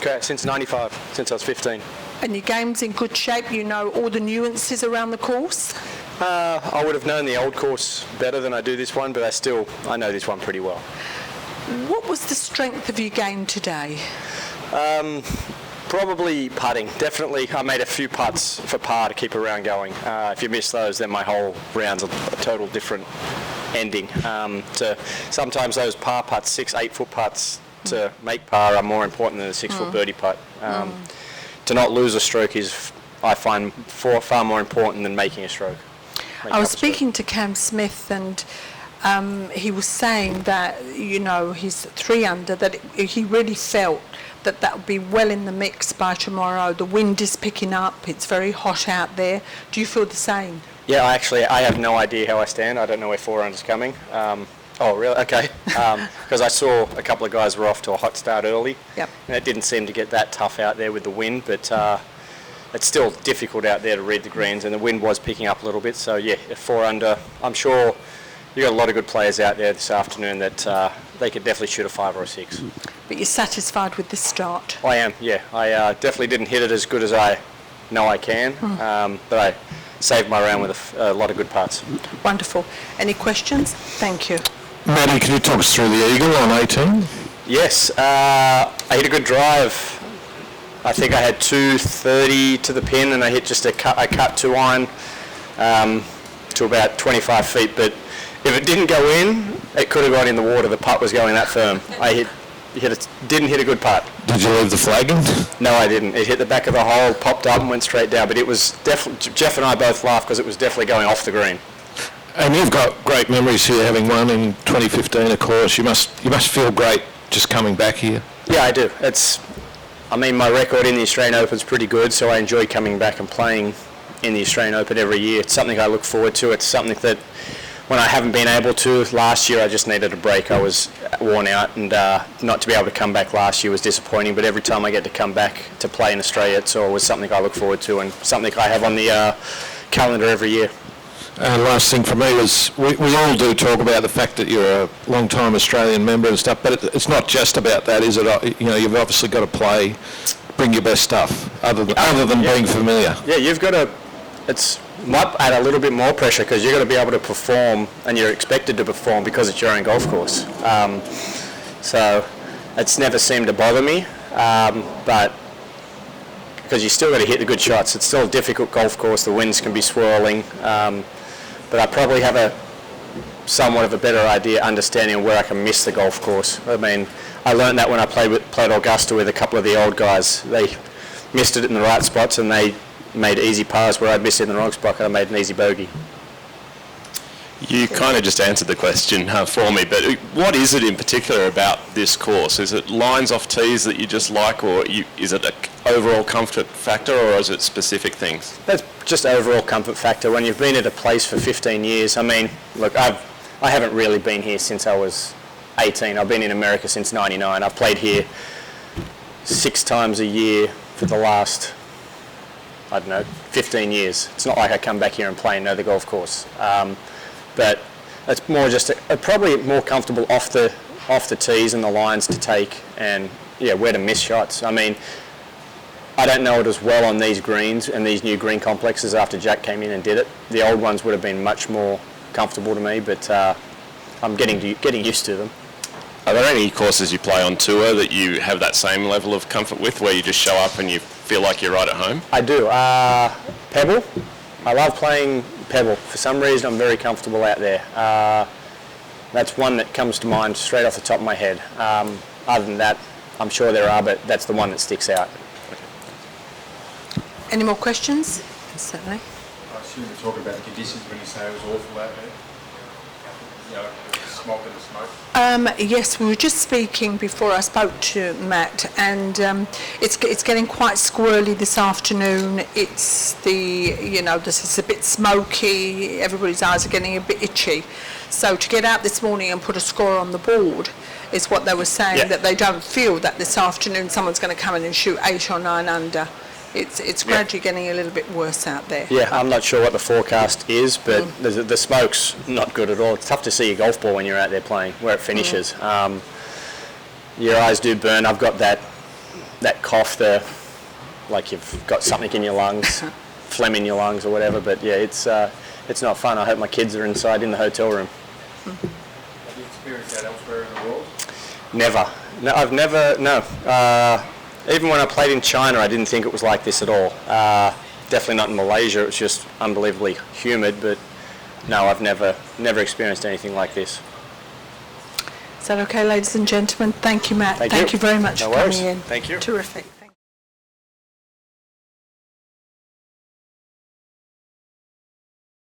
Okay, since 95, since I was 15. And your game's in good shape? You know all the nuances around the course? I would have known the old course better than I do this one, but I know this one pretty well. What was the strength of your game today? Probably putting. Definitely, I made a few putts for par to keep a round going. If you miss those, then my whole round's a total different ending. Sometimes those par putts, 6-8 foot putts to make par are more important than a 6 foot birdie putt. To not lose a stroke is, I find, far more important than making a stroke. I was speaking to Cam Smith, and he was saying that, he's 3 under, that he really felt that would be well in the mix by tomorrow. The wind is picking up, it's very hot out there. Do you feel the same? Yeah, I have no idea how I stand. I don't know where 4 under's coming. Oh, really? Okay. Because I saw a couple of guys were off to a hot start early. Yep. And it didn't seem to get that tough out there with the wind, but it's still difficult out there to read the greens, and the wind was picking up a little bit. So, yeah, at 4 under, I'm sure you've got a lot of good players out there this afternoon that they could definitely shoot a 5 or a 6. But you're satisfied with the start? I am, yeah. I definitely didn't hit it as good as I know I can, but I saved my round with a lot of good putts. Wonderful. Any questions? Thank you. Matty, can you talk us through the eagle on 18? Yes, I hit a good drive. I think I had 230 to the pin, and I hit just a cut 2-iron to about 25 feet. But if it didn't go in, it could have gone in the water. The putt was going that firm. Didn't hit a good putt. Did you leave the flagging? No, I didn't. It hit the back of the hole, popped up, and went straight down. But it was definitely. Jeff and I both laughed because it was definitely going off the green. And you've got great memories here, having won in 2015, of course. You must feel great just coming back here. Yeah, I do. My record in the Australian Open is pretty good, so I enjoy coming back and playing in the Australian Open every year. It's something I look forward to. It's something that, when I haven't been able to, last year I just needed a break. I was worn out, and not to be able to come back last year was disappointing, but every time I get to come back to play in Australia, it's always something I look forward to and something I have on the calendar every year. Last thing for me was, we all do talk about the fact that you're a long-time Australian member and stuff, but it's not just about that, is it? You've obviously got to bring your best stuff, other than being familiar. Yeah, you've got to, might add a little bit more pressure because you've got to be able to perform, and you're expected to perform because it's your own golf course. So it's never seemed to bother me, but because you still got to hit the good shots. It's still a difficult golf course, the winds can be swirling. But I probably have somewhat of a better understanding of where I can miss the golf course. I learned that when I played Augusta with a couple of the old guys. They missed it in the right spots, and they made easy pars where I missed it in the wrong spot, and I made an easy bogey. You kind of just answered the question for me, but what is it in particular about this course? Is it lines off tees that you just like, or is it an overall comfort factor, or is it specific things? That's just overall comfort factor. When you've been at a place for 15 years, look, I haven't really been here since I was 18. I've been in America since 99. I've played here 6 times a year for the last, 15 years. It's not like I come back here and play and know the golf course. But it's more just probably more comfortable off the tees and the lines to take, and where to miss shots. I don't know it as well on these greens and these new green complexes after Jack came in and did it. The old ones would have been much more comfortable to me, but I'm getting used to them. Are there any courses you play on tour that you have that same level of comfort with, where you just show up and you feel like you're right at home? I do. Pebble. I love playing Pebble. For some reason, I'm very comfortable out there. That's one that comes to mind straight off the top of my head. Other than that, I'm sure there are, but that's the one that sticks out. Any more questions? Certainly. I assume you're talking about the conditions when you say it was awful out there? Smoke and the smoke? Yes, we were just speaking before I spoke to Matt, and it's getting quite squirrely this afternoon. It's this is a bit smoky, everybody's eyes are getting a bit itchy. So to get out this morning and put a score on the board is what they were saying, that they don't feel that this afternoon someone's going to come in and shoot 8 or 9 under. It's gradually getting a little bit worse out there. Yeah, I'm not sure what the forecast is, but the smoke's not good at all. It's tough to see your golf ball when you're out there playing, where it finishes. Your eyes do burn. I've got that that cough, like you've got something in your lungs, phlegm in your lungs or whatever. But yeah, it's not fun. I hope my kids are inside in the hotel room. Have you experienced that elsewhere in the world? Never. No, I've never. No. Even when I played in China, I didn't think it was like this at all. Definitely not in Malaysia. It was just unbelievably humid. But no, I've never experienced anything like this. Is that okay, ladies and gentlemen? Thank you, Matt. Thank you. You very much No for worries. coming in. Thank you. Terrific.